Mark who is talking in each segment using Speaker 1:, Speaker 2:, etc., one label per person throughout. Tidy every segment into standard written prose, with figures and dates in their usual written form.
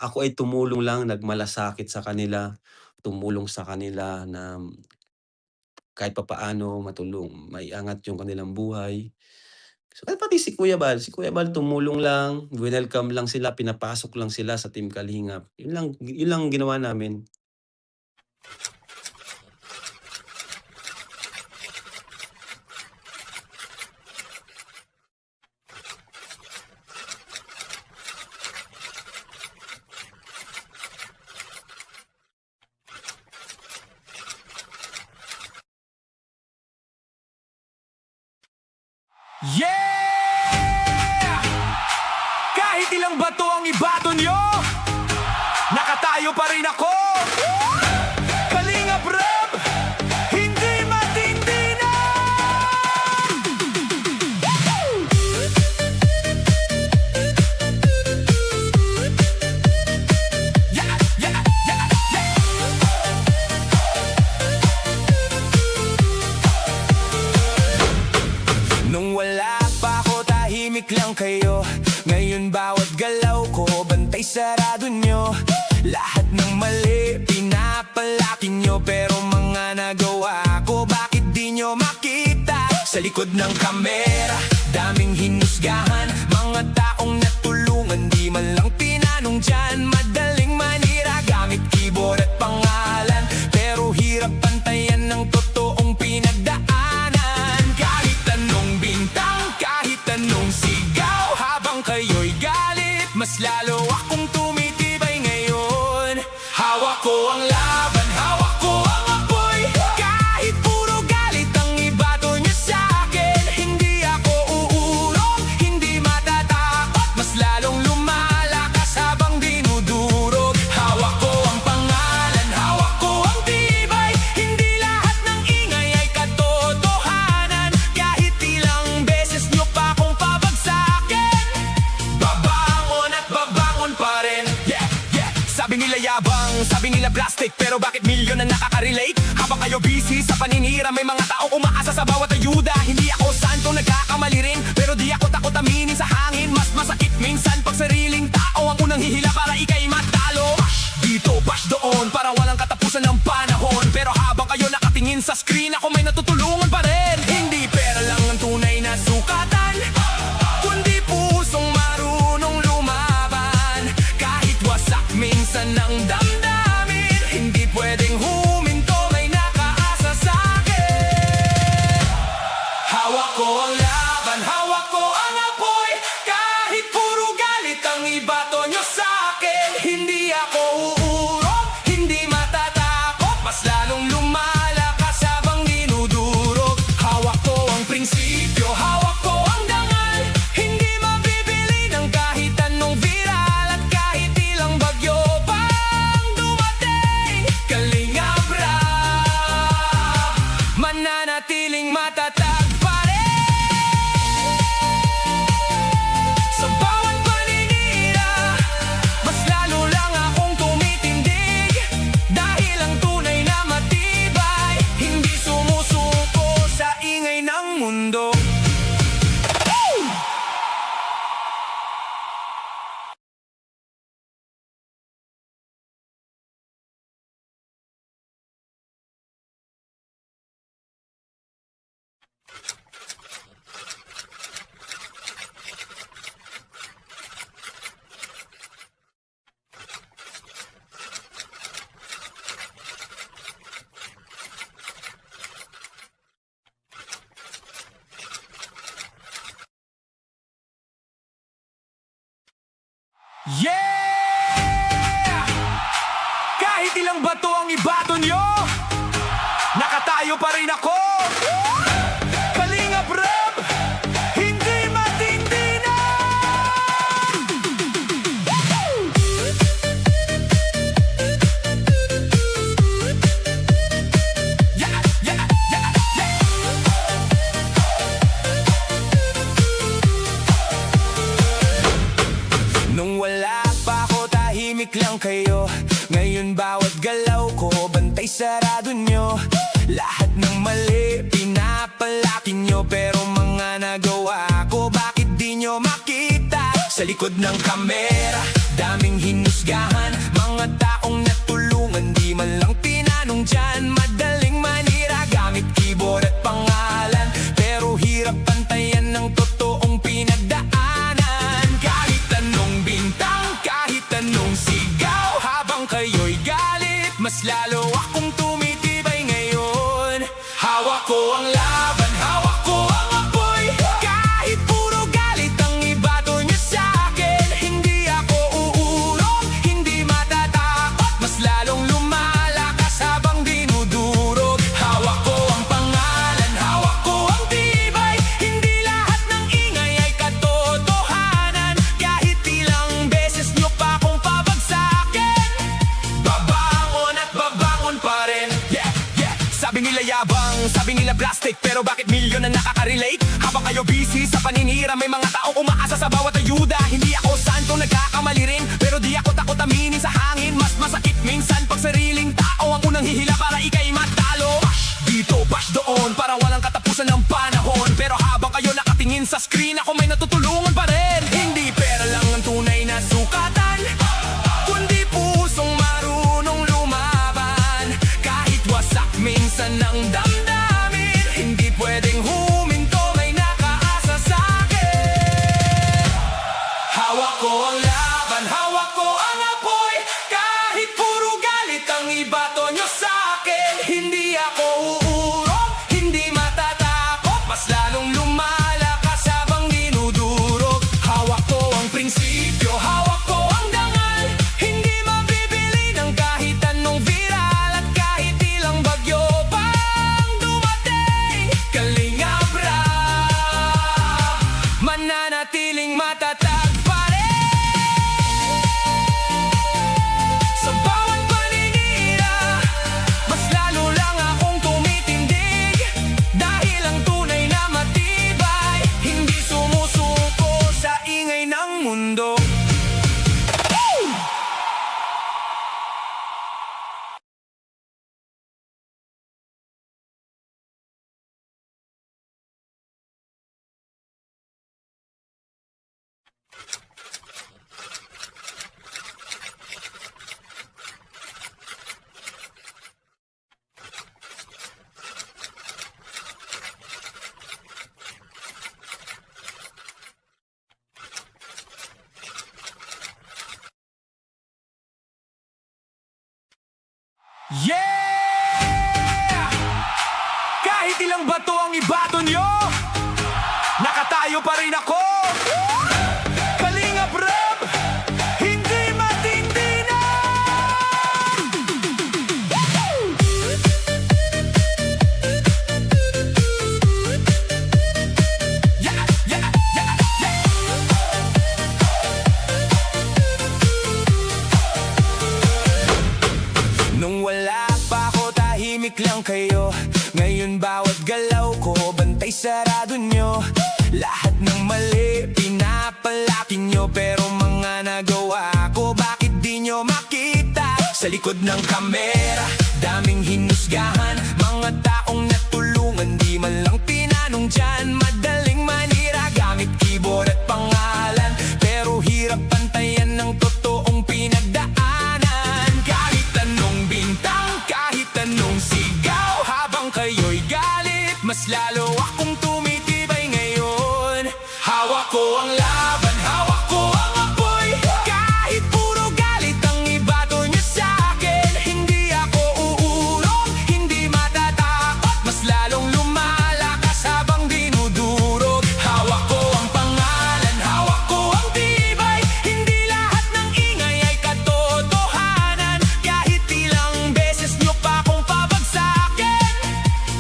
Speaker 1: ako ay tumulong lang, nagmalasakit sa kanila, tumulong sa kanila na kahit papaano maiangat yung kanilang buhay. So, kahit pati si Kuya Bal tumulong lang, winelcome lang sila, pinapasok lang sila sa Team Kalingap. Yun lang ginawa namin.
Speaker 2: Yeah! Kahit ilang bato ang ibato nyo, nakatayo pa rin ako. Kalingap Rap, hindi matindi na. Yeah, yeah, yeah, yeah. Nung wala pa ako, tahimik lang kayo. Ngayon bawat galaw ko, bantay sarado nyo. Lahat ng mali, pinapalaki nyo. Pero mga nagawa ko, bakit di nyo makita? Sa likod ng kamera, daming hinusgahan. Mga taong natulungan, di man lang tinanong dyan. Madaling manira, gamit keyboard at pangalan. Pero hirap pantayan ng totoong pinagdaanan. Kahit anong bintang, kahit anong sigaw, habang kayo'y galit, mas lalo akong tumitibay ngayon. Hawak ko ang laban, hawak ko ang apoy. Kahit puro galit ang ibato niya sa'kin, hindi ako uurong, hindi matatakot, mas lalong lumalakas habang dinudurog. Hawak ko ang pangalan, hawak ko ang tibay. Hindi lahat ng ingay ay katotohanan. Kahit ilang beses nyo pa akong pabagsakin, babangon at babangon pa rin. Yeah, yeah. Sabi nila yabang, sabi nila plastic, pero bakit milyon na nakaka-relate? Habang kayo busy sa paninira, may mga taong umaasa sa bawat ayuda. Hindi ako santo, nagkakamali rin, pero di ako takot aminin sa hangin. Mas masakit minsan pag sariling tao ang unang hihila para ika'y matalo. Bash dito, bash doon, para walang katapusan ng panahon. Pero habang kayo nakatingin sa screen, ako may natutulungan pa rin. Hindi pera lang ang tunay na sukatan, kundi pusong marunong lumaban. Kahit wasak minsan ang damdamin, hindi pwedeng huminto, may nakaasa sa'kin. Hawak ko ang laban, hawak ko ang apoy. Kahit puro galit ang ibato nyo sa'kin, hindi ako uurong, hindi matatakot, mas lalong lumalakas habang dinudurog. Hawak ko ang prinsipyo, hawak ko ang dangal. Hindi mabibili ng kahit anong viral, at kahit ilang bagyo pang dumating, Kalingap Rap, mananatiling matatag pa rin. Sa bawat paninira, mas lalo lang akong tumitindig. Dahil ang tunay na matibay, hindi sumusuko sa ingay ng mundo. Yeah! Kahit ilang bato ang ibato nyo, nakatayo pa rin ako. Kalingap Rap, hindi matindi na. Yeah, yeah, yeah, yeah. Nung wala pa ako, tahimik lang kayo. Ngayon bawat galaw ko, bantay sarado nyo. Lahat ng mali, pinapalaki nyo. Pero mga nagawa ko, bakit di nyo makita? Sa likod ng kamera, daming hinus hinusgahan. Mga taong natulungan, di man lang tinanong dyan. Madaling manira gamit keyboard at pangalan, pero hirap pantayan ng totoong pinagdaanan. Kahit anong bintang, kahit anong sigaw, habang kayo'y galit, mas lalo akong tumitibay ngayon. Hawak ko ang laban, hawak ko ang apoy. Kahit puro galit ang ibato niyo sa'kin, hindi ako uurong, hindi matatakot, mas lalong lumalakas habang dinudurog. Hawak ko ang pangalan, hawak ko ang tibay, hindi lahat ng ingay ay katotohanan. Kahit ilang beses niyo pa akong pabagsakin, babangon at babangon pa rin. Yeah, yeah. Sabi nila yabang, sabi nila plastic, pero bakit milyon na nakaka-relate? Habang kayo busy sa paninira, may mga taong umaasa sa bawat ayuda. Hindi ako santo, nagkakamali rin, pero di ako takot aminin sa hangin. Mas masakit minsan pag sariling tao ang unang hihila para ika'y matalo. Bash dito, bash doon, para walang katapusan ng panahon. Pero habang kayo nakatingin sa screen, ako may natutulungan pa rin. Hindi pera lang ang tunay na sukatan, kundi pusong marunong lumaban. Kahit wasak minsan ng damdamin, hindi pwedeng huminto, may nakaasa sa'kin. Hawak ko ang laban, hawak ko ang apoy. Kahit puro galit ang ibato nyo sa'kin, hindi ako uurong, hindi matatakot, mas lalong lumalakas habang dinudurog. Hawak ko ang prinsipyo, hawak ko ang dangal, hindi mabibili ng kahit anong viral. At kahit ilang bagyo pang dumating, Kalingap Rap mananatiling matatag pa rin. Sa bawat paninira, mas lalo lang akong tumitindig, dahil ang tunay na matibay, hindi sumusuko sa ingay ng mundo. Yeah! Kahit ilang bato ang ibato nyo, nakatayo pa rin ako. Kalingap Rap, hindi matindi na. Yeah, yeah, yeah, yeah. Nung wala pa ako, tahimik lang kayo. Ngayon bawat galaw ko, bantay sarado nyo. Lahat ng mali, pinapalaki nyo, pero mga nagawa ko, bakit di nyo makita? Sa likod ng kamera, daming hinusgahan. Mga taong natulungan, di man lang tinanong dyan. Madaling manira gamit keyboard at pangalan, pero hirap pantayan ng totoong pinagdaanan. Kahit anong bintang, kahit anong sigaw, habang kayo'y galit, mas lalo akong tumitibay ngayon. Hawak ko ang laban, hawak ko ang apoy. Kahit puro galit ang ibato nyo sa'kin, hindi ako uurong, hindi matatakot, mas lalong lumalakas habang dinudurog. Hawak ko ang pangalan, hawak ko ang tibay, hindi lahat ng ingay ay katotohanan. Kahit ilang beses nyo pa akong pabagsakin,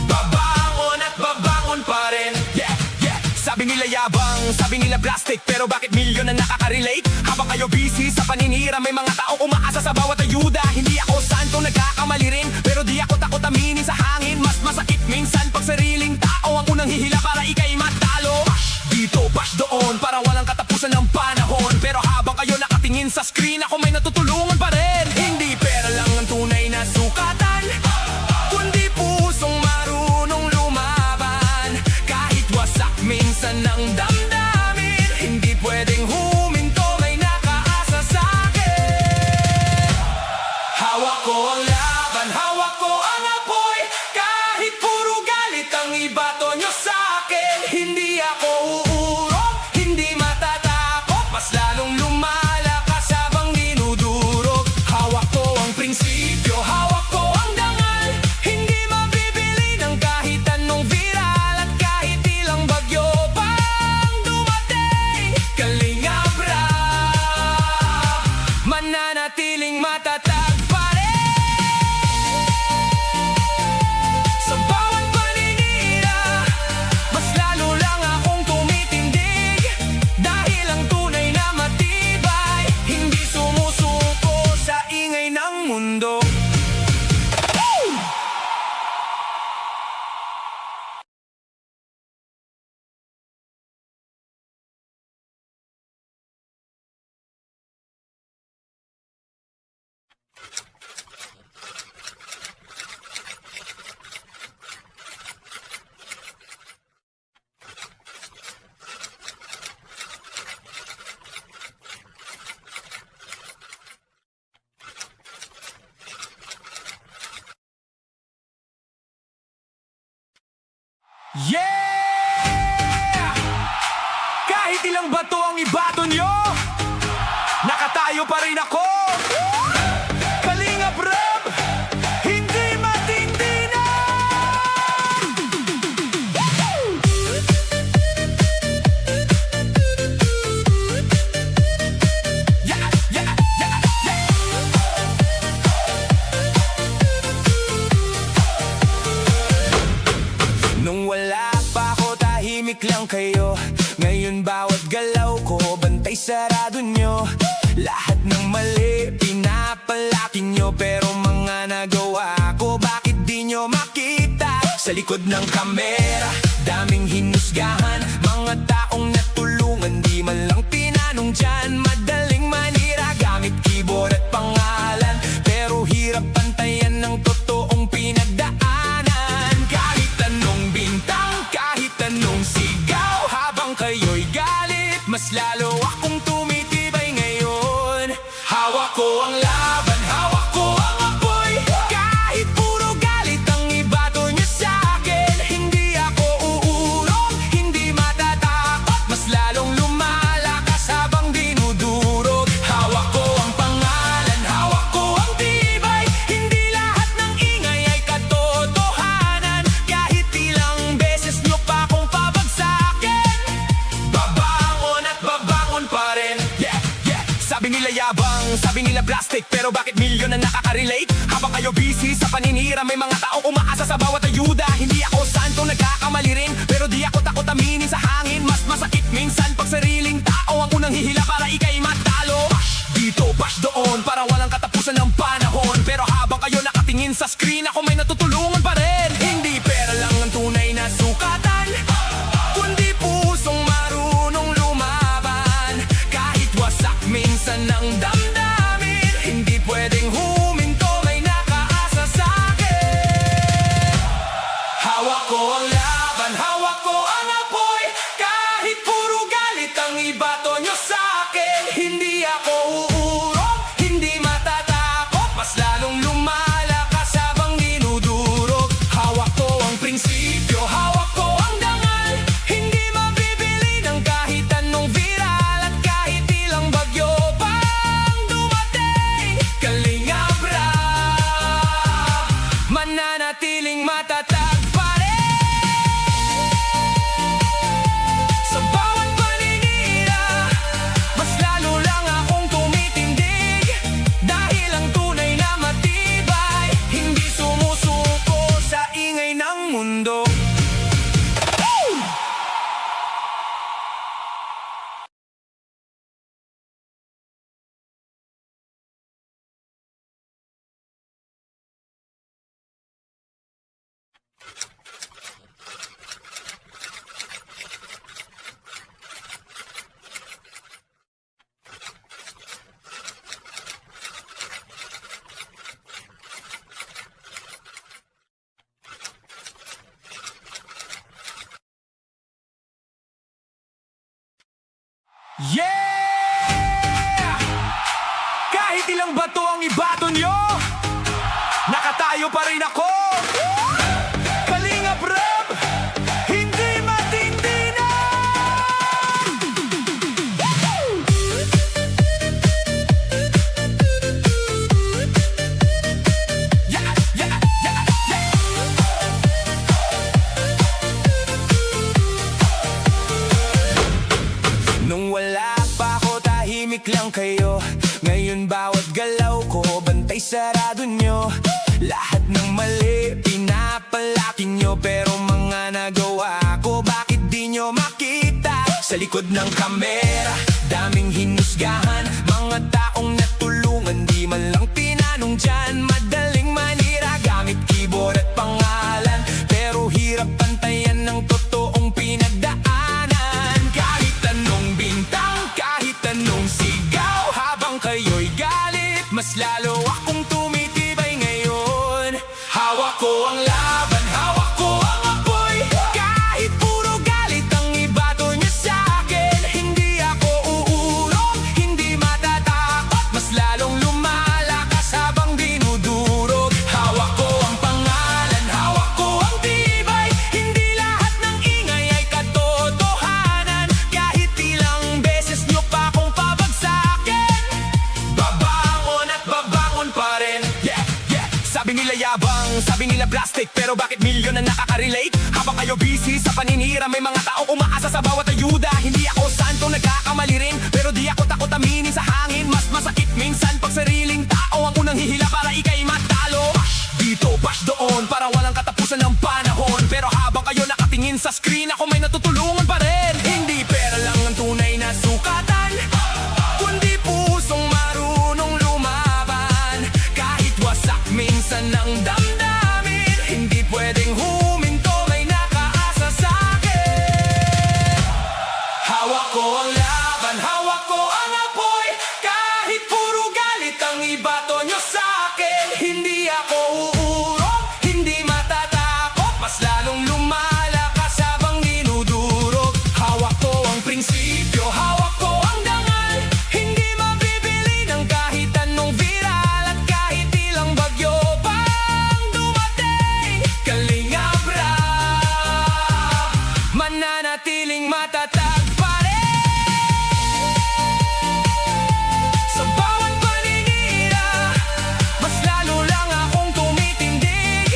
Speaker 2: babangon at babangon pa rin. Yeah, yeah. Sabi nila yabang, sabi nila plastic, pero bakit milyon na nakaka-relate? Habang kayo busy sa paninira, may mga taong umaasa sa bawat ayuda. Hindi ako santo, nagkakamali rin, pero di ako takot aminin sa hangin. Mas masakit minsan pag sariling tao ang unang hihila para ika'y matalo. Bash dito, bash doon, para walang katapusan ng panahon. Pero habang kayo nakatingin sa screen, ako may natutulungan pa rin. Hindi pera lang ang tunay na sukatan, kundi pusong marunong lumaban. Kahit wasak minsan ng damdamin, hindi pwedeng huminto, may nakaasa sa'kin. ibato nyo sa'kin. Hindi ako uurong, hindi matatakot, mas lalong lumalakas habang dinudurog. Hawak ko ang prinsipyo, hawak ko ang dangal, hindi mabibili ng kahit anong viral at kahit ilang bagyo pang dumating. Kalingap Rap, mananatiling matatag pa rin. Sa bawat paninira, mas lalo lang akong tumitindig, dahil ang tunay na matibay, hindi sumusuko sa ingay ng mundo. Yeah! Kahit ilang bato ang ibato nyo, nakatayo pa rin ako. Kalingap Rap, hindi matindi na. Yeah, yeah, yeah, yeah. Nung wala pa ako, tahimik lang kayo. Ngayon bawat galaw ko, bantay sarado nyo. Lahat ng mali, pinapalaki nyo. Pero mga nagawa ko, bakit di nyo makita? Sa likod ng kamera, daming hinusgahan. Mga taong natulungan, di man lang tinanong dyan. Madaling manira, gamit keyboard at pangalan. Pero hirap pantayan ng totoong pinagdaanan. Kahit anong bintang, kahit anong sigaw, habang kayo'y galit, mas lalo akong tumitibay ngayon. Hawak ko ang laban, hawak ko ang apoy, kahit puro galit ang ibato niyo sa'kin. Hindi ako uurong, hindi matatakot, mas lalong lumalakas habang dinudurog. Hawak ko ang pangalan, hawak ko ang tibay, hindi lahat ng ingay ay katotohanan. Kahit ilang beses nyo pa akong pabagsakin, babangon at babangon pa rin. Yeah, yeah. Sabi nila yabang, sabi nila plastic, pero bakit milyon na nakaka-relate? Habang kayo busy sa paninira, may mga taong umaasa sa bawat ayuda. Hindi ako santo, nagkakamali rin, pero di ako takot aminin sa hangin. Mas masakit minsan pag sariling tao ang unang hihila para ikay matalo. Bash dito, bash doon, para walang katapusan ng panahon. Pero habang kayo nakatingin sa screen, ako may natutulungan pa rin. Hindi pera lang ang tunay na sukatan, kundi pusong marunong lumaban. Kahit wasak minsan ng damdamin, hindi pwedeng huminto, may nakaasa sa'kin. Hawak ko ang laban, hawak ko ang apoy, kahit puro galit ang ibato nyo sa'kin. Hindi ako uurong, hindi matatakot, mas lalong lumalakas habang dinudurog. Hawak ko ang prinsipyo, hawak ko ang dangal, hindi mabibili ng kahit anong viral at kahit ilang bagyo pang dumating. Kalingap Rap, mananatiling matatag pa rin. Sa bawat paninira, mas lalo lang akong tumitindig, dahil ang tunay na matibay, hindi sumusuko sa ingay ng mundo. Yeah! Kahit ilang bato ang ibato nyo, nakatayo pa rin ako. Kalingap Rap, Sa likod ng kamera, daming hinusgahan. Mga taong natulungan, di man lang tinanong dyan. Madaling manira gamit keyboard at pangalan, pero hirap pantayan ng totoong pinagdaanan. Kahit anong bintang, kahit anong sigaw, habang kayo'y galit, mas lalo akong tumitibay ngayon. Hawak ko ang laban, hawak ko ang apoy. Kahit puro galit ang ibato niyo sa'kin, hindi ako uurong, hindi matatakot, mas lalong lumalakas habang dinudurog. Hawak ko ang pangalan, hawak ko ang tibay, hindi lahat ng ingay ay katotohanan. Kahit ilang beses niyo pa akong pabagsakin, babangon at babangon pa rin. Yeah, yeah. Sabi nila yabang, sabi nila plastic, pero bakit milyon na nakaka-relate? Habang kayo busy sa paninira, may mga taong umaasa sa bawat ayuda. Hindi ako santo, nagkakamali rin, pero di ako takot aminin sa hangin. Mas masakit minsan pag sariling tao ang unang hihila para ika'y matalo. Bash dito, bash doon, para walang katapusan ng panahon. Pero habang kayo nakatingin sa screen, ako may natutulungan pa rin. Hindi pera lang ang tunay na sukatan, kundi pusong marunong lumaban. Kahit wasak minsan ang damdamin, hindi pwedeng huminto, may nakaasa sa'kin. Hawak ko ang laban, hawak ko ang apoy. Kahit puro galit ang ibato nyo sa'kin, hindi ako uurong, hindi matatakot, mas lalong lumalakas habang dinudurog. Hawak ko ang prinsipyo, hawak ko ang dangal, hindi mabibili ng kahit anong viral. At kahit ilang bagyo pang dumating, Kalingap Rap mananatiling matatag pa rin. Sa bawat paninira, mas lalo lang akong tumitindig,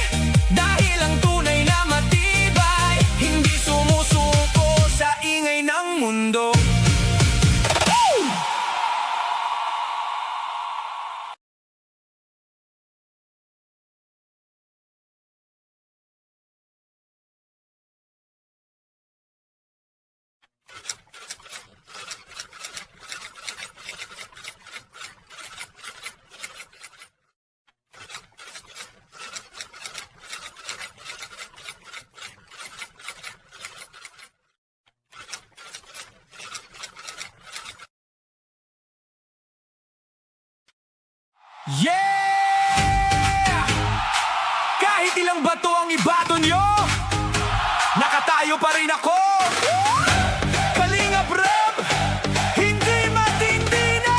Speaker 2: dahil ang tunay na matibay, hindi sumusuko sa ingay ng mundo. Yeah! Kahit ilang bato ang ibato nyo, nakatayo pa rin ako. Kalingap Rap, hindi matindi na.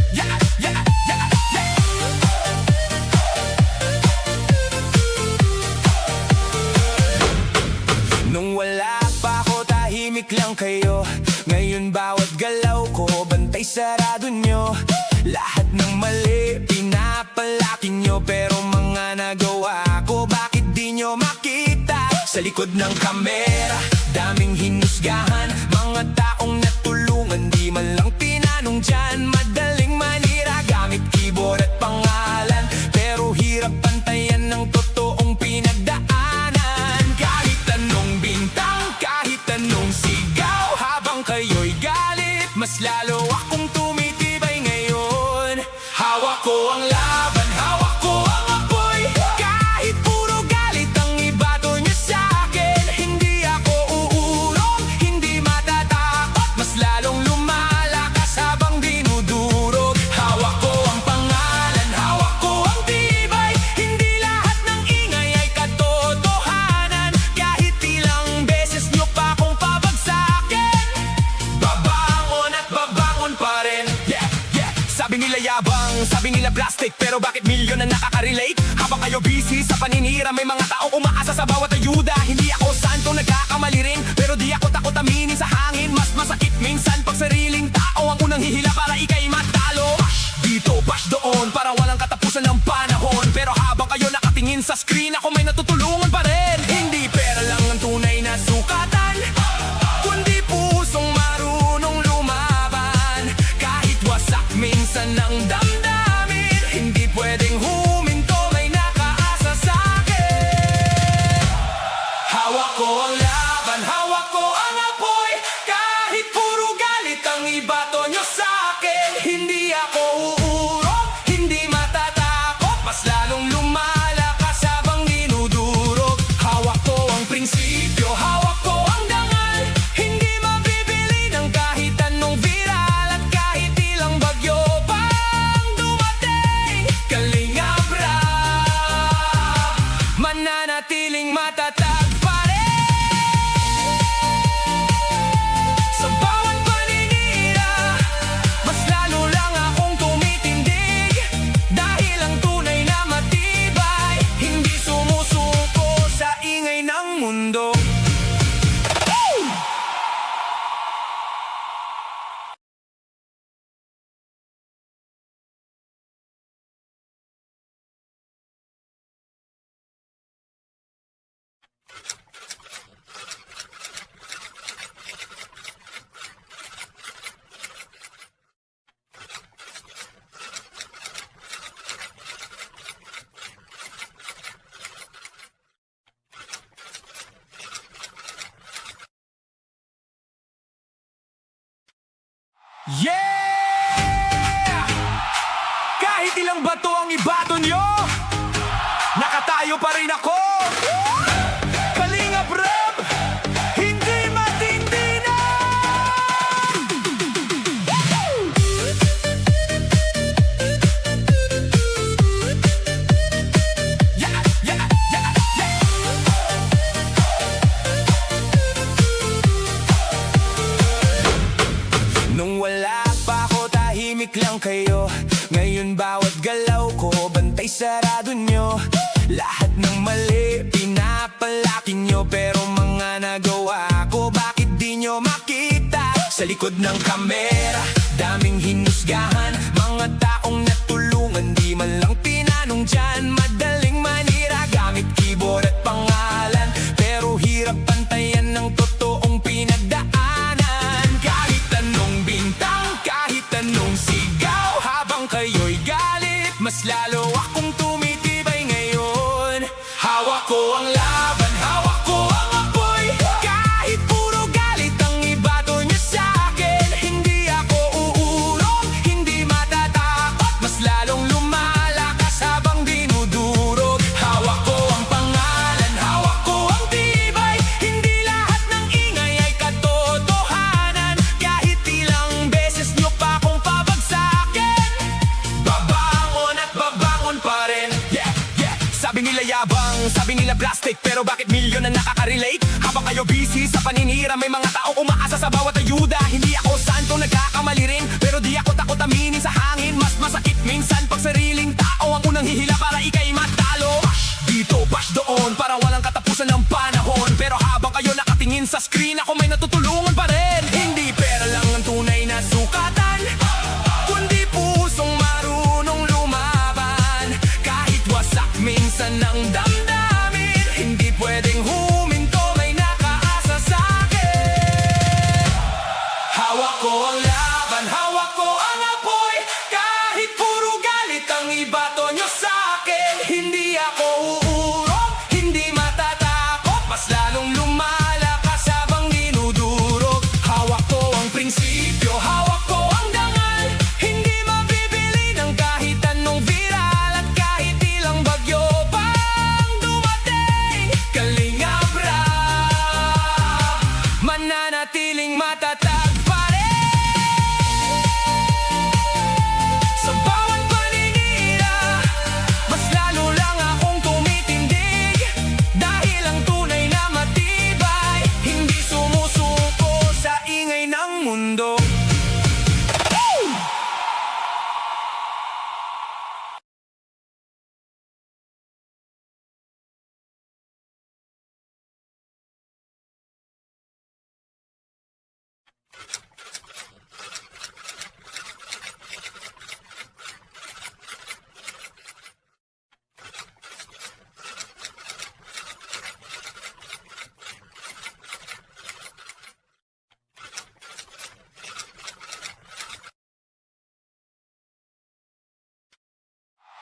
Speaker 2: Yeah, yeah, yeah, yeah. Nung wala pa ako, tahimik lang kayo. Ngayon bawat galaw ko, bantay sarado nyo. Lahat ng mali, pinapalaki nyo, pero mga nagawa ko, bakit di nyo makita? Sa likod ng kamera, daming hinusgahan. Mga taong natulungan, di man lang tinanong dyan. Madaling manira gamit keyboard at pangalan, pero hirap pantayan ng totoong pinagdaanan. Kahit anong bintang, kahit anong sigaw, habang kayo'y galit, mas lalo akong tumitibay ngayon. Hawak ko ang laban, hawak ko ang apoy. Kahit puro galit ang ibato nyo sa'kin, hindi ako uurong, hindi matatakot, mas lalong lumalakas habang dinudurog. Hawak ko ang pangalan, hawak ko ang tibay, hindi lahat ng ingay ay katotohanan. Kahit ilang beses nyo pa akong pabagsakin, babangon at babangon pa rin. Yeah, yeah. Sabi nila yabang, sabi nila plastic, pero bakit milyon na nakaka-relate? Habang kayo busy sa paninira, may mga taong umaasa sa bawat ayuda. Hindi ako santo, nagkakamali rin, pero di ako takot aminin sa hangin. Mas masakit minsan pag sariling tao ang unang hihila para ika'y matalo. Bash dito, bash doon, para walang katapusan ng panahon. Pero habang kayo nakatingin sa screen, ako may natutulungan pa rin. Hindi pera lang ang tunay na sukatan, kundi pusong marunong lumaban. Kahit wasak minsan ang damdamin, hindi pwedeng huminto, Yeah! Kahit ilang bato ang ibato nyo, nakatayo pa rin ako. Kalingap Rap, hindi matindi na. Yeah, yeah, yeah, yeah. Nung wala pa ako, tahimik lang kayo. Ngayon bawat galaw ko, bantay sarado nyo. Lahat ng mali, pinapalaki nyo. Pero mga nagawa ko, bakit di nyo makita? Sa likod ng kamera, daming hinusgahan. Mga taong natulungan, di man lang tinanong dyan. Madaling manira, gamit keyboard at pangalan. Pero hirap pantayan ng totoong pinagdaanan. Kahit anong bintang, kahit anong sigaw, habang kayo'y galit, mas lalo akong tumitibay ngayon. Hawak ko ang laban, hawak ko ang apoy. Kahit puro galit ang ibato niyo sa'kin, hindi ako uurong, hindi matatakot, mas lalong lumalakas habang dinudurog. Hawak ko ang pangalan, hawak ko ang tibay. Hindi lahat ng ingay ay katotohanan. Kahit ilang beses niyo pa akong pabagsakin, babangon at babangon pa rin. Yeah, yeah. Sabi nila yabang, sabi nila plastic, pero bakit milyon na nakaka-relate? Habang kayo busy sa paninira, may mga taong umaasa sa bawat ayuda. Hindi ako santo, nagkakamali rin, pero di ako takot aminin sa hangin. Mas masakit minsan pag sariling tao ang unang hihila para ikay matalo. Bash dito, bash doon, para walang katapusan ng panahon. Pero habang kayo nakatingin sa screen, ako may natutulungan pa rin. Hindi pera lang ang tunay na sukatan, kundi pusong marunong lumaban. Kahit wasak minsan ang damdamin, hindi pwedeng huminto, may nakaasa sa'kin. Hawak ko ang laban, hawak ko ang apoy. Kahit puro galit ang ibato nyo sa'kin, hindi ako uurong, hindi matatakot, mas lalong lumalakas habang dinudurog. Hawak ko ang prinsipyo, hawak ko ang dangal. Hindi mabibili ng kahit anong viral, at kahit ilang bagyo pang dumating, Kalingap Rap, mananatiling matatag pa rin. Sa bawat paninira, mas lalo lang akong tumitindig. Dahil ang tunay na matibay, hindi sumusuko sa ingay ng mundo.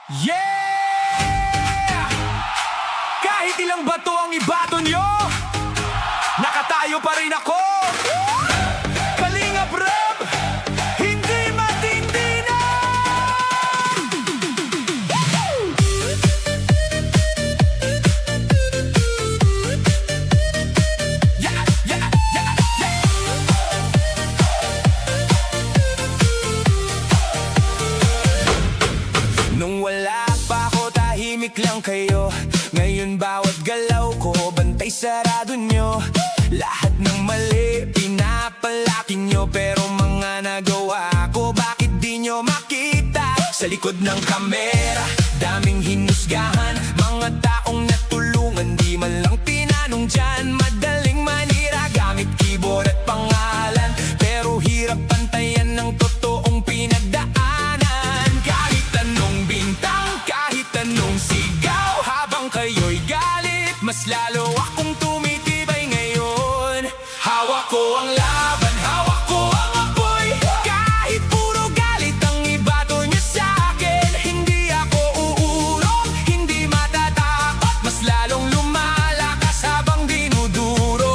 Speaker 2: Yeah! Kahit ilang bato ang ibato nyo, nakatayo pa rin ako. Kalingap Rap, hindi matindi na. Yeah, yeah, yeah, yeah. Nung wala pa ako, tahimik lang kayo. Ngayon bawat galaw ko, bantay sarado nyo. Lahat ng mali, pinapalaki nyo. Pero mga nagawa ko, bakit di nyo makita? Sa likod ng kamera, daming hinusgahan. Mga taong natulungan, di man lang tinanong dyan. Madaling manira, gamit keyboard at pangalan. Pero hirap pantayan ng totoong pinagdaanan. Kahit anong bintang, kahit anong sigaw, habang kayo'y galit, mas lalo akong tumitibay ngayon. Hawak ko ang laban, hawak ko ang apoy. Kahit puro galit ang ibato nyo sa'kin, hindi ako uurong, hindi matatakot, mas lalong lumalakas habang dinuduro.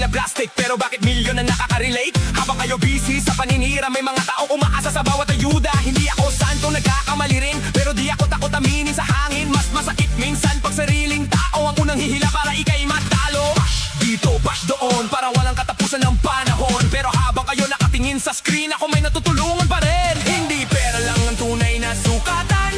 Speaker 2: nila plastic, pero bakit milyon na nakaka-relate? Habang kayo busy sa paninira, may mga taong umaasa sa bawat ayuda. Hindi ako santo, nagkakamali rin, pero di ako takot aminin sa hangin. Mas masakit minsan pag sariling tao ang unang hihila para ika'y matalo. Dito, bash doon, para walang katapusan ng panahon. Pero habang kayo nakatingin sa screen, ako may natutulungan pa rin. Hindi pera lang ang tunay na sukatan,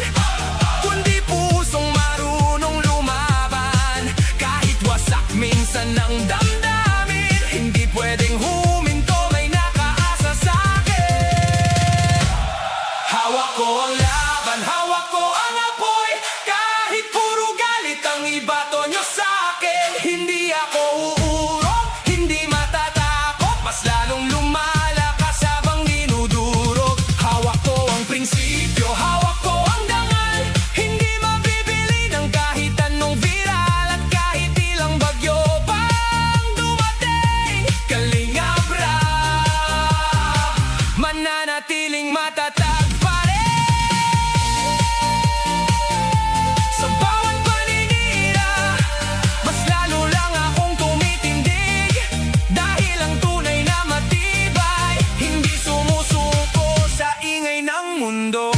Speaker 2: kundi pusong marunong lumaban. Kahit wasak minsan ng damdamin, hindi pwedeng huminto, may nakaasa sa'kin. Hawak ko ang laban, hawak ko ang apoy. Kahit puro galit ang ibato nyo sa'kin, hindi ako uurong, hindi matatakot. Mas lalong lumalakas habang dinudurog. Hawak ko ang prinsipyo, hawak ko ang dangal. Hindi mabibili ng kahit anong viral at kahit ilang bagyo pang dumating. Kalingap Rap, mananatiling matatag pa rin. Sa bawat paninira, mas lalo lang akong tumitindig. Dahil ang tunay na matibay, hindi sumusuko sa ingay ng mundo.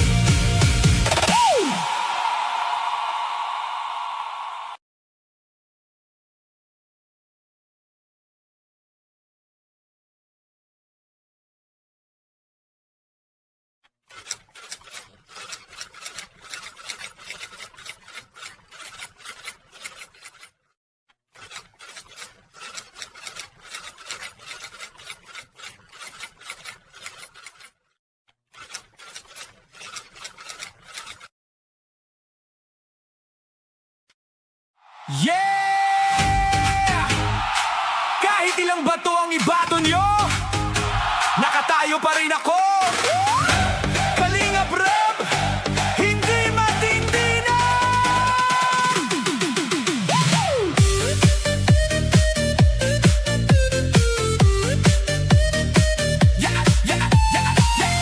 Speaker 2: Yeah! Kahit ilang bato ang ibato nyo, nakatayo pa rin ako. Kalingap Rap, hindi matindi na. Yeah, yeah, yeah, yeah.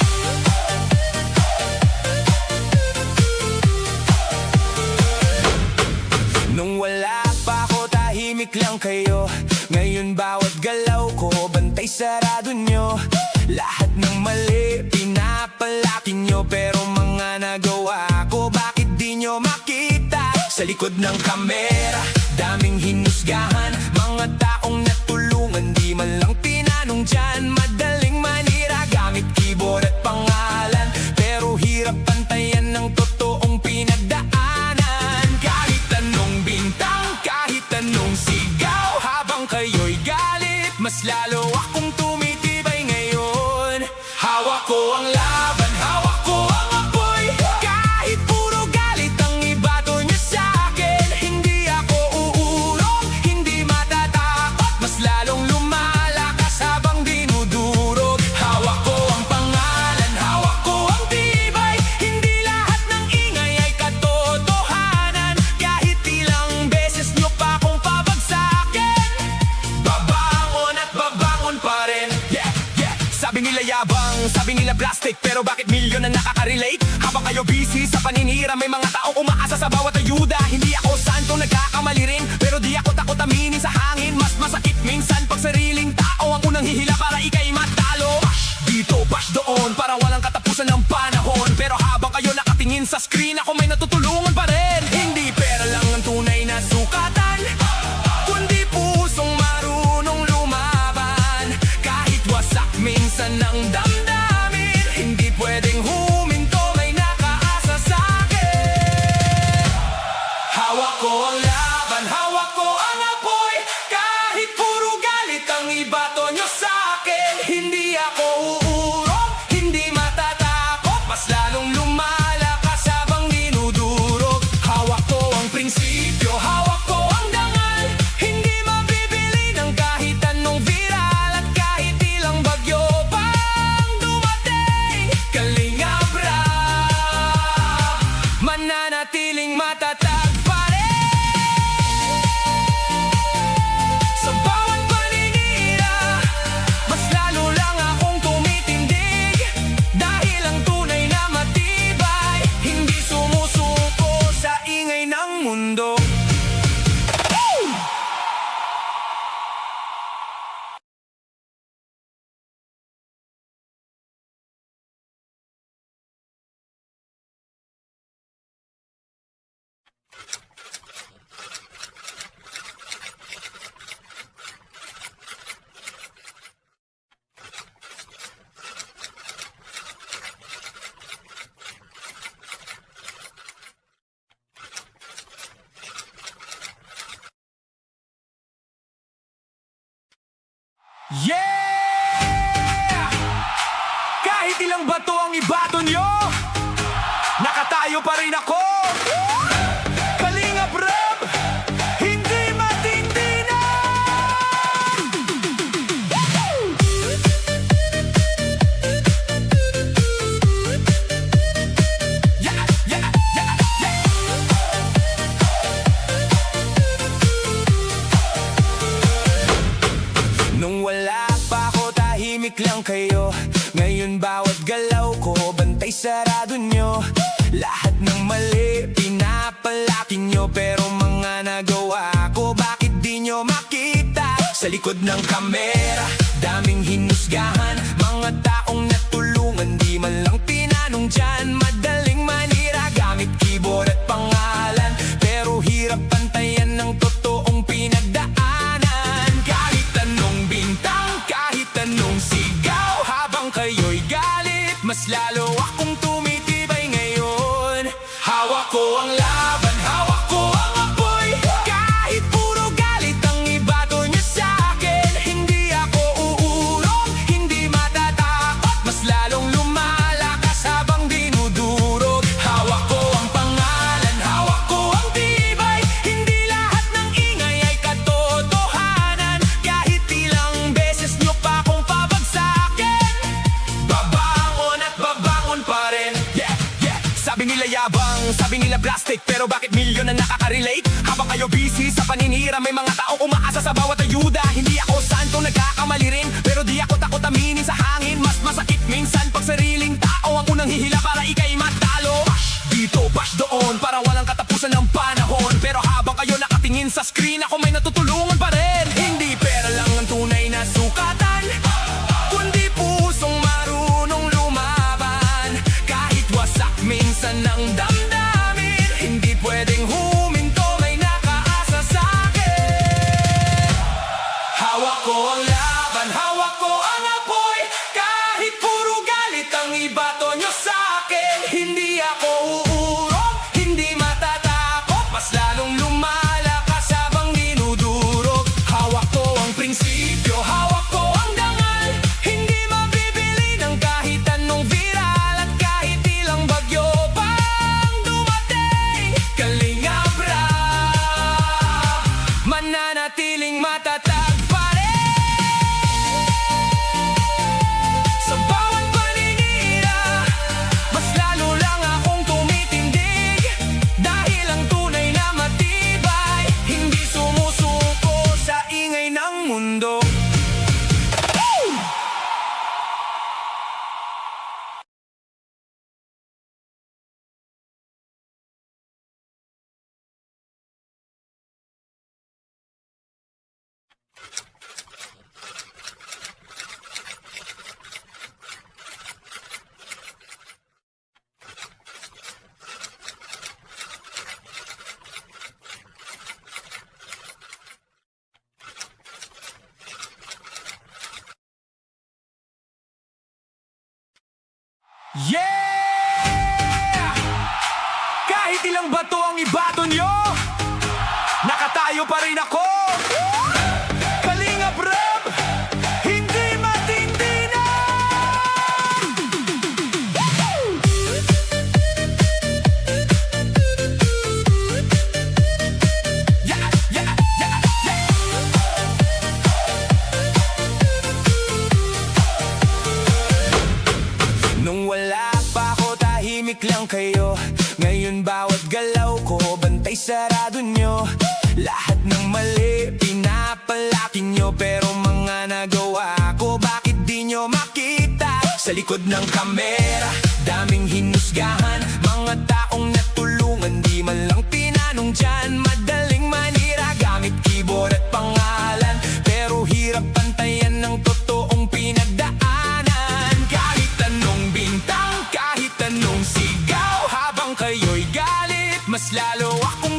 Speaker 2: Nung wala pa ako, tahimik lang kayo. Ngayon bawat galaw ko, bantay sarado nyo. Lahat ng mali, pinapalaki nyo. Pero mga nagawa ko, bakit di nyo makita? Sa likod ng kamera, daming hinusgahan. Mga taong natulungan, di man lang tinanong dyan. Madaling manira, gamit keyboard at pangalan. Pero hirap pantayan ng totoong pinagdaanan. Kahit anong bintang, kahit anong sigaw, habang kayo'y galit, mas lalo akong tumitibay ngayon. Hawak ko ang laban, hawak ko ang apoy. Kahit puro galit ang ibato nyo sa'kin, hindi ako uurong, hindi matatakot. Mas lalong lumalakas habang dinudurog. Hawak ko ang pangalan, hawak ko ang tibay. Hindi lahat ng ingay ay katotohanan. Kahit ilang beses nyo pa akong pabagsakin, babangon at babangon pa rin. Yeah, yeah. Sabi nila yabang, sabi nila plastic, pero bakit milyon na nakaka-relate? Habang kayo busy sa paninira, may mga taong umaasa sa bawat ayuda. Hindi ako santo, nagkakamali rin, pero di ako takot aminin sa hangin. Mas masakit minsan pag sariling tao ang unang hihila para ika'y matalo. Dito, bash doon, para walang katapusan ng panahon. Pero habang kayo nakatingin sa screen, ako may natutulungan pa rin. Hindi pera lang ang tunay na sukatan, kundi pusong marunong lumaban. Kahit wasak minsan ng damdamin, hindi pwedeng huminto, may nakaasa sa'kin. Hawak ko ang laban, hawak ko ang apoy. Kahit puro galit ang ibato nyo sa'kin, hindi ako uurong, hindi matatakot. Mas lalong lumalakas habang dinudurog. Hawak Yeah! Kahit ilang bato ang ibato nyo, nakatayo pa rin ako. Kalingap Rap, hindi matindi na. Yeah, yeah, yeah, yeah. Nung wala pa ako, tahimik lang kayo. Ngayon bawat galaw ko, bantay sarado nyo. Lahat ng mali, pinapalaki nyo. Pero mga nagawa ko, bakit di nyo makita? Sa likod ng kamera, daming hinusgahan. Mga taong natulungan, di man lang tinanong dyan. Madaling manira, gamit keyboard at pangalan. Pero hirap pantayan ng totoong pinagdaanan. Kahit anong bintang, kahit anong sigaw, habang kayo'y galit, mas lalo akong tumitibay ngayon. Hawak ko ang laban, hawak ko ang apoy. Kahit puro galit ang ibato niyo sa'kin, hindi ako uurong, hindi matatakot, mas lalong lumalakas habang dinudurog. Hawak ko ang pangalan, hawak ko ang tibay. Hindi lahat ng ingay ay katotohanan. Kahit ilang beses niyo pa akong pabagsakin, babangon at babangon pa rin. Yeah, yeah. Sabi nila yabang, sabi nila plastic, pero bakit milyon na nakaka-relate? Habang kayo busy sa paninira, may mga taong umaasa sa bawat ayuda. Hindi ako santo, nagkakamali rin, pero di ako takot aminin sa hangin. Mas masakit minsan pag sariling tao ang unang hihila para ika'y matalo. Bash dito, bash doon, para walang katapusan ng panahon. Pero habang kayo nakatingin sa screen, ako may natutulungan pa rin. Hindi pera lang ang tunay na sukatan, kundi pusong marunong lumaban. Kahit wasak minsan ang damdamin, hindi pwedeng huminto, may nakaasa sa'kin. Hawak ko ang laban, hawak ko ang apoy. Kahit puro galit ang ibato nyo sa'kin, hindi ako uurong, hindi matatakot, mas lalong lumalakas habang dinudurog. Hawak ko ang prinsipyo, hawak ko ang dangal. Hindi mabibili ng kahit anong viral, at kahit ilang bagyo pang dumating, Kalingap Rap, mananatiling matatag pa rin. Sa bawat paninira, mas lalo lang akong tumitindig. Dahil ang tunay na matibay, hindi sumusuko sa ingay ng mundo. Yeah! Kahit ilang bato ang ibato nyo, nakatayo pa rin ako. Kalingap Rap, hindi matindi na. Yeah, yeah, yeah, yeah. Nung wala pa ako, tahimik lang kayo. Ngayon bawat galaw ko, bantay sarado nyo. Lahat ng mali, pinapalaki nyo. Pero mga nagawa ko, bakit di nyo makita? Sa likod ng kamera, daming hinusgahan. Mga taong natulungan, di man lang tinanong dyan. Madaling manira, gamit keyboard at pangalan. Pero hirap pantayan ng totoong pinagdaanan. Kahit anong bintang, kahit anong sigaw, habang kayo'y galit, mas lalo akong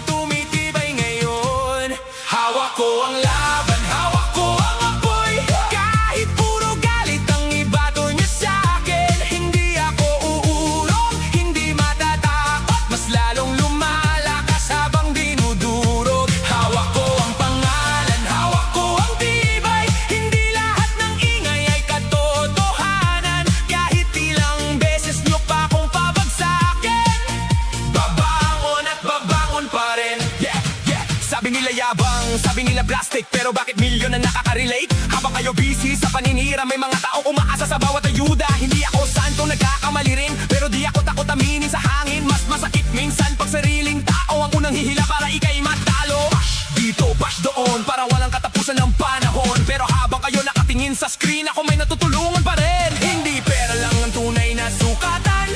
Speaker 2: nila yabang, sabi nila plastic, pero bakit milyon ang nakaka-relate? Habang kayo busy sa paninira, may mga taong umaasa sa bawat ayuda. Hindi ako santo, nagkakamali rin, pero di ako takot aminin sa hangin. Mas masakit minsan pag sariling tao ang unang hihila para ika'y matalo. Bash dito, bash doon, para walang katapusan ng panahon. Pero habang kayo nakatingin sa screen, ako may natutulungan pa rin. Hindi pera lang ang tunay na sukatan,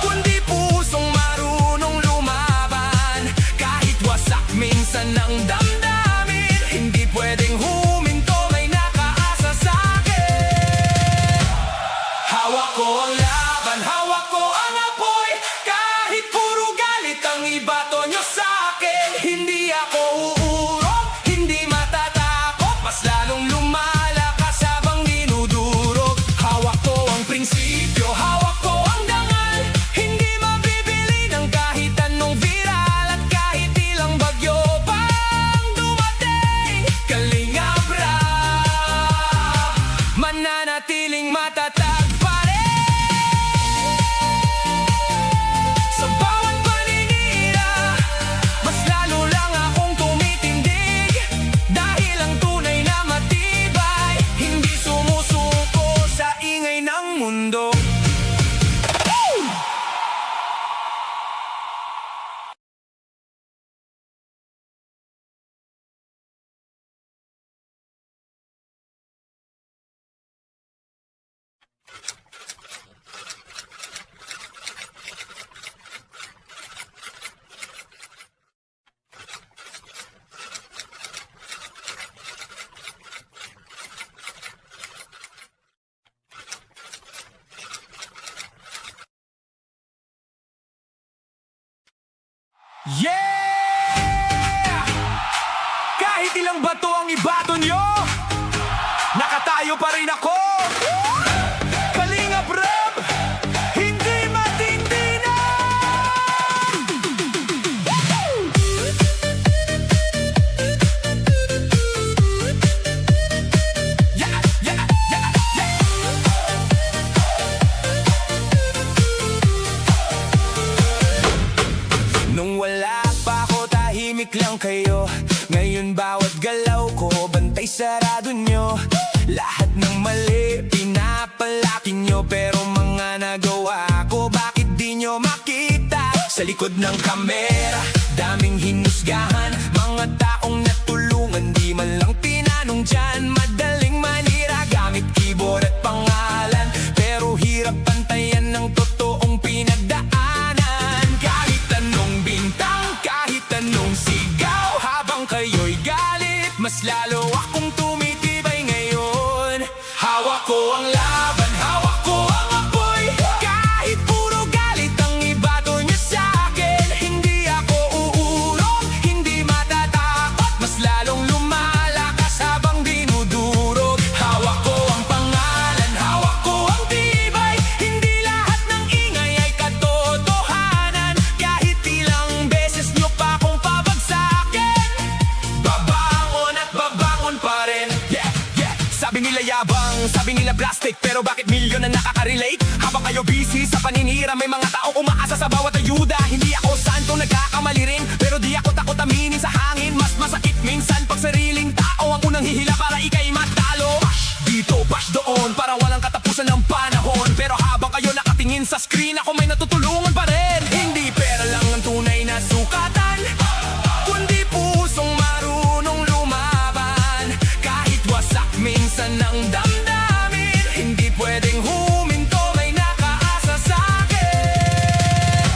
Speaker 2: kundi pusong marunong lumaban. Kahit wasak minsan ng damdamin, hindi pwedeng huminto, may nakaasa sa'kin. Hawak ko ang laban, hawak ko ang apoy. Kahit puro galit ang ibato nyo sa'kin, hindi ako uurong, hindi matatakot. Mas lalong lumalakas habang dinudurog. Hawak ko ang prinsipyo, hawak ko ang dangal. Hindi mabibili ng kahit anong viral. At kahit ilang bagyo pang dumating, Kalingap Rap mananatiling matatag pa rin. Sa bawat paninira, mas lalo lang akong tumitindig. Dahil ang tunay na matibay, hindi sumusuko sa ingay ng mundo. Yeah! Kahit ilang bato ang ibato nyo, nakatayo pa rin ako. Kalingap Rap, hindi matindi na. Yeah, yeah, yeah, yeah. Nung wala pa ako, tahimik lang kayo. Ngayon bawat galaw ko, bantay sarado nyo. Lahat ng mali, pinapalaki nyo. Pero mga nagawa ko, bakit di nyo makita? Sa likod ng kamera, daming hinusgahan. Mga taong natulungan, di man lang tinanong dyan. Madaling manira, gamit keyboard at pangalan. Pero hirap pantayan ng totoong pinagdaanan. Kahit anong bintang, kahit anong sigaw, habang kayo'y galit, mas lalo akong tumitibay ngayon. Hawak ko ang laban, hawak ko ang apoy. Kahit puro galit ang ibato nyo sa'kin, hindi ako uurong, hindi matatakot. Mas lalong lumalakas habang dinudurog. Hawak ko ang pangalan, hawak ko ang tibay. Hindi lahat ng ingay ay katotohanan. Kahit ilang beses nyo pa akong pabagsakin, babangon at babangon pa rin. Yeah, yeah. Sabi nila yabang, sabi nila plastic, pero bakit milyon ang nakaka-relate? Habang kayo busy sa paninira, may mga taong umaasa sa bawat ayuda. Hindi ako santo, nagkakamali rin, pero di ako takot aminin sa hangin. Mas masakit minsan pag sariling tao ang unang hihila para ika'y matalo. Bash dito, bash doon, para walang katapusan ng panahon. Pero habang kayo nakatingin sa screen, ako may natutulungan pa rin. Hindi pera lang ang tunay na sukatan, kundi pusong marunong lumaban. Kahit wasak minsan ng damdamin, hindi pwedeng huminto, may nakaasa sa'kin.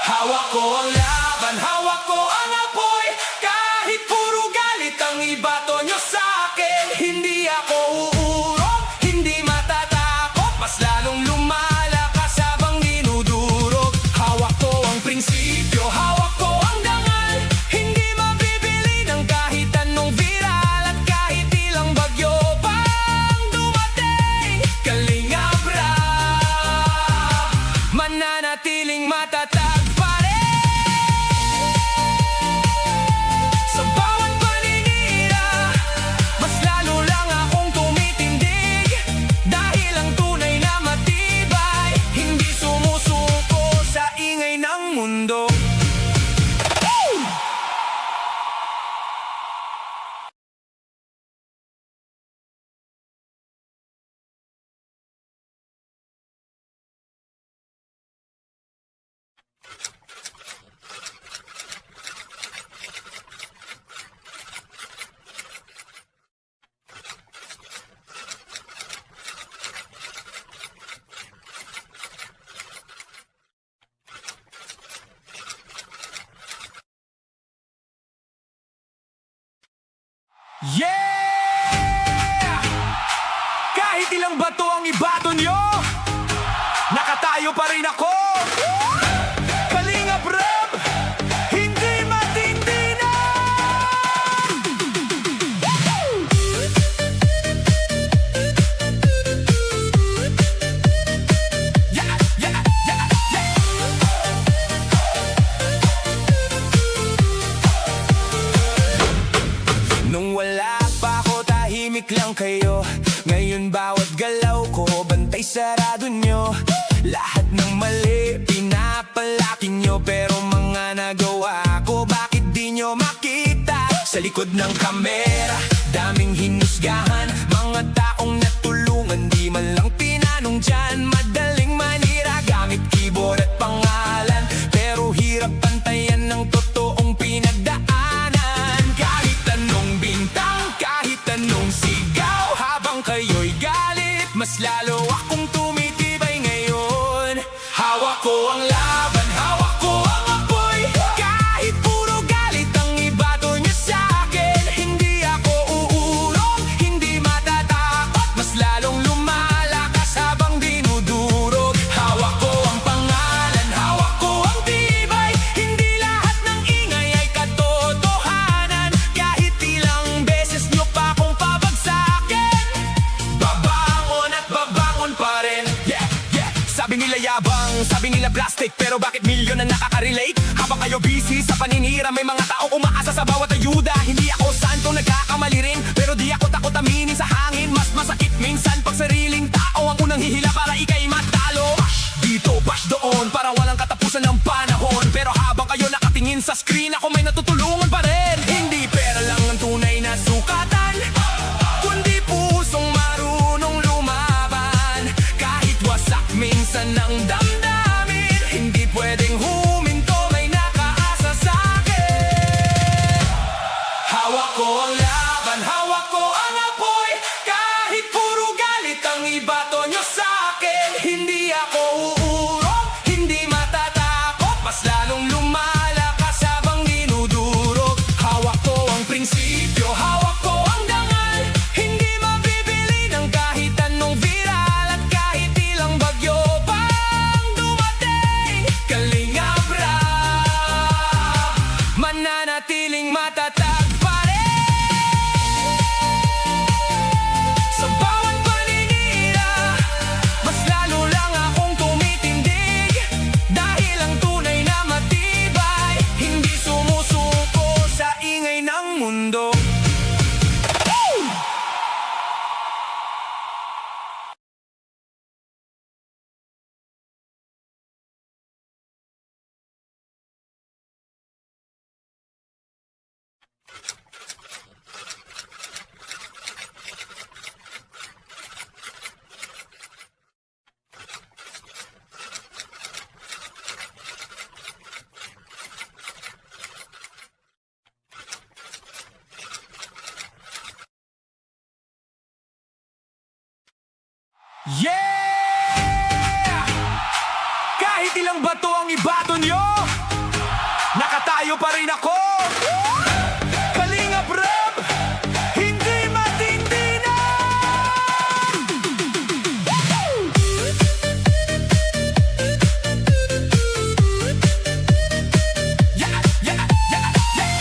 Speaker 2: Hawak ko ang laban, hawak ko ang apoy. Kahit puro galit ang iba Yeah! Kahit ilang bato ang ibato nyo, nakatayo pa rin ako. Kalingap Rap, hindi matindi na. Yeah, yeah, yeah, yeah. Nung wala pa ako, tahimik lang kayo. Ngayon bawat galaw ko, bantay sarado nyo. Lahat ng mali, pinapalaki nyo. Pero mga nagawa ko, bakit di nyo makita? Sa likod ng kamera, daming hinusgahan. Mga taong natulungan, di man lang tinanong dyan. Madaling manira, gamit keyboard at pangalan. Pero hirap pantayan ng totoong pinagdaanan. Kahit anong bintang, kahit anong sigaw, habang kayo'y galit, mas lalo akong tumitibay ngayon. Hawak ko ang laban, hawak ko ang apoy. Kahit puro galit ang ibato niyo sa'kin, hindi ako uurong, hindi matatakot, mas lalong lumalakas habang dinudurog. Hawak ko ang pangalan, hawak ko ang tibay. Hindi lahat ng ingay ay katotohanan. Kahit ilang beses niyo pa akong pabagsakin, babangon at babangon pa rin. Yeah, yeah. Sabi nila yabang, sabi nila plastic, pero bakit milyon na nakaka-relate? Habang kayo busy sa paninira, may mga taong umaasa sa bawat ayuda. Hindi ako santo, nagkakamali rin, pero di ako takot aminin sa hangin. Mas masakit minsan pag sariling tao ang unang hihila para ika'y matalo. Bash dito, bash doon, para walang katapusan ng panahon. Pero habang kayo nakatingin sa screen, ako may natutulungan pa rin. Hindi pera lang ang tunay na sukatan, kundi pusong marunong lumaban. Kahit wasak minsan ang damdamin, hindi pwedeng huminto, may nakaasa sa'kin. Hawak ko ang laban, hawak ko ang apoy. Kahit puro galit ang ibato nyo sa'kin, hindi ako uurong, hindi matatakot, mas lalong lumalakas habang dinudurog. Hawak ko ang prinsipyo, hawak ko ang dangal. Hindi mabibili ng kahit anong viral, at kahit ilang bagyo pang dumating, Kalingap Rap, mananatiling matatag pa rin. Sa bawat paninira, mas lalo lang akong tumitindig. Dahil ang tunay na matibay, hindi sumusuko sa ingay ng mundo. Yeah! Kahit ilang bato ang ibato nyo, nakatayo pa rin ako. Kalingap Rap, hindi matindi na. Yeah, yeah, yeah, yeah.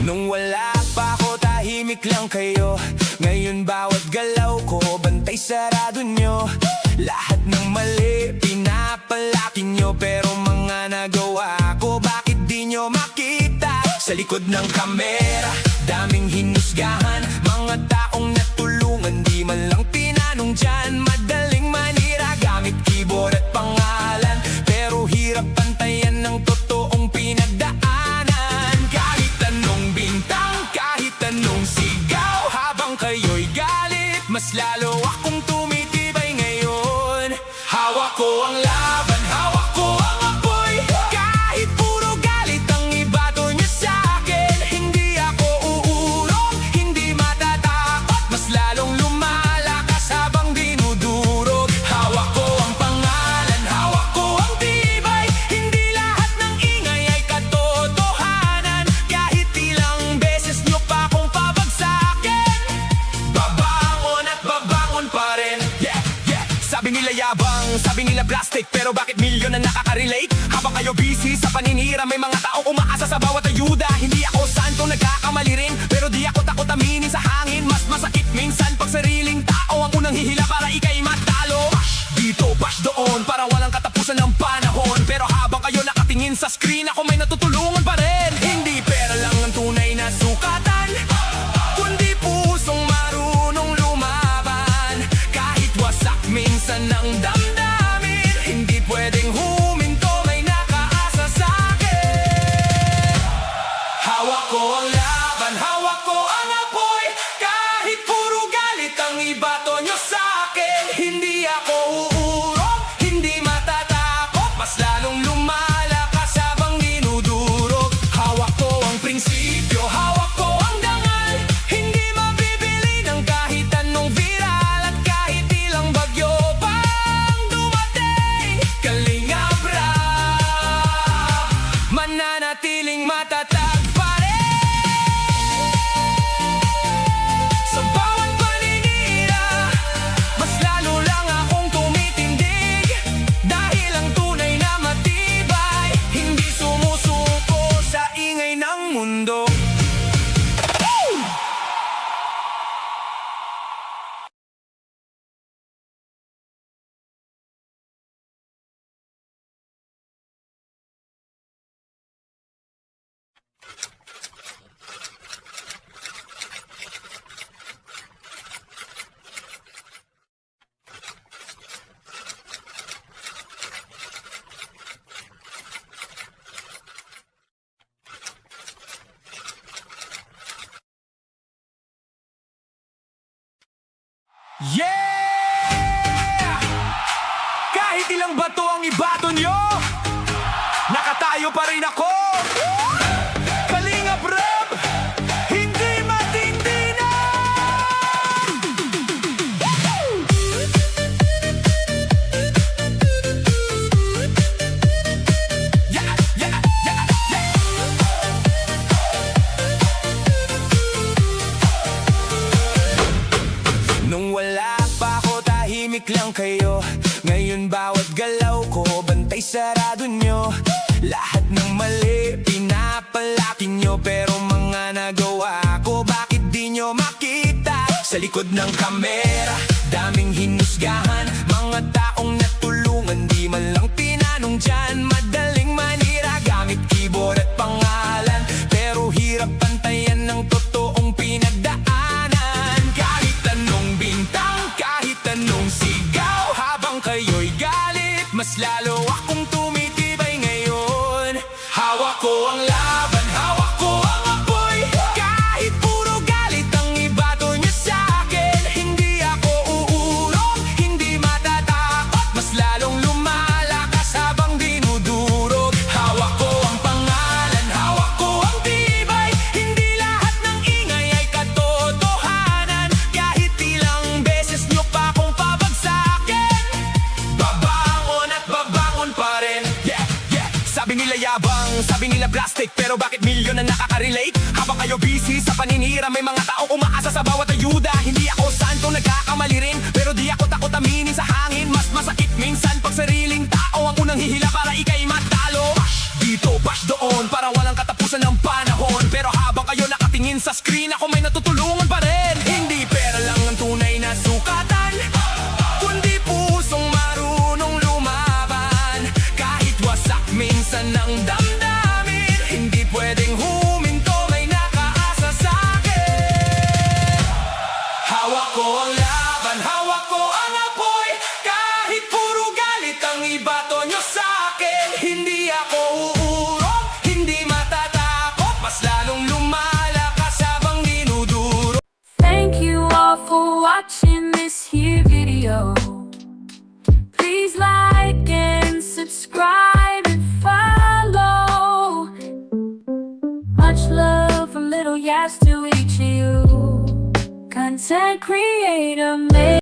Speaker 2: Nung wala pa ako, tahimik lang kayo. Ngayon bawat galaw ko, bantay sarado nyo. Lahat ng mali, pinapalaki nyo. Pero mga nagawa ko, bakit di nyo makita? Sa likod ng kamera, daming hinusgahan. Mga taong natulungan, di man lang tinanong dyan. Madaling manira, gamit keyboard at pangalan. Pero hirap pantayan ng totoong pinagdaanan. Kahit anong bintang, kahit anong sigaw, habang kayo'y galit, mas lalo akong tumitibay ngayon. Hawak ko ang laban, hawak ko ang apoy. Kahit puro galit ang ibato nyo sa'kin, hindi ako uurong, hindi matatakot, mas lalong lumalakas habang dinudurog. Hawak ko ang pangalan, hawak ko ang tibay. Hindi lahat ng pa rin. Yeah, yeah. Sabi nila yabang, sabi nila plastic, pero bakit milyon na nakaka-relate? Habang kayo busy sa paninira, may mga taong umaasa sa bawat ayuda. Hindi ako santo, nagkakamali rin, pero di ako takot aminin sa hangin. Mas masakit minsan pag sariling tao ang unang hihila para ikay matalo. Bash dito, bash doon, para walang katapusan ng panahon. Pero habang kayo nakatingin sa screen, ako may natutulungan pa rin. Hindi pera lang ang tunay na sukatan, kundi pusong marunong lumaban. Kahit wasak minsan ng damdamin, hindi pwedeng huminto, may nakaasa sa'kin. Hawak ko ang laban, hawak ko ang apoy. Kahit puro galit ang ibato nyo sa'kin, hindi ako uurong, hindi matatakot, mas lalong lumalakas habang dinudurog. Hawak ko ang prinsipyo, hawak ko ang dangal, hindi mabibili ng kahit anong viral. At kahit ilang bagyo pang dumating, Kalingap Rap mananatiling matatag pa rin. Sa bawat paninira, mas lalo lang akong tumitindig. Dahil ang tunay na matibay, hindi sumusuko sa ingay ng mundo. Yeah! Kahit ilang bato ang ibato nyo, nakatayo pa rin ako. Kalingap Rap, hindi matindi na. Yeah, yeah, yeah, yeah. Nung wala pa ako, tahimik lang kayo. Ngayon bawat galaw ko, bantay sarado nyo. Lahat ng mali, pinapalaki nyo. Pero mga nagawa ko, bakit di nyo makita? Sa likod ng kamera, daming hinusgahan. Mga taong natulungan, di man lang tinanong dyan. Madaling manira, gamit keyboard at pangalan. Pero hirap pantayan ng totoong pinagdaanan. Kahit anong bintang, kahit anong sigaw, habang kayo'y galit, mas lalo akong tumitibay ngayon. Hawak ko ang laban, hawak ko ang apoy. Kahit puro galit ang ibato nyo sa'kin, hindi ako uurong, hindi matatakot, mas lalong lumalakas habang dinudurog. Hawak ko ang pangalan, hawak ko ang tibay, hindi lahat ng ingay ay katotohanan. Kahit ilang beses nyo pa akong pabagsakin, babangon at babangon pa rin. Yeah, yeah. Sabi nila yabang, sabi nila plastic, pero bakit milyon na nakaka-relate? Habang kayo busy sa paninira, may mga taong umaasa sa bawat ayuda. Hindi ako santo, nagkakamali rin, pero di ako takot aminin sa hangin. Mas masakit minsan pag sariling tao ang unang hihila para ikay matalo. Bash dito, bash doon, para walang katapusan ng panahon. Pero habang kayo nakatingin sa screen, ako may natutulungan pa rin. Hindi pera lang ang tunay na sukatan, kundi pusong marunong lumaban. Kahit wasak minsan ng damdamin, hindi pwedeng huminto, may nakaasa sa'kin. Hawak ko ang laban, hawak ko ang apoy. Kahit puro galit ang ibato nyo sa'kin, hindi ako uurong, hindi matatakot, mas lalong lumalakas habang dinuduro.
Speaker 3: Thank you all for watching this here video. Please like and subscribe and follow. Much love from Little Yas to each of you. Content creator.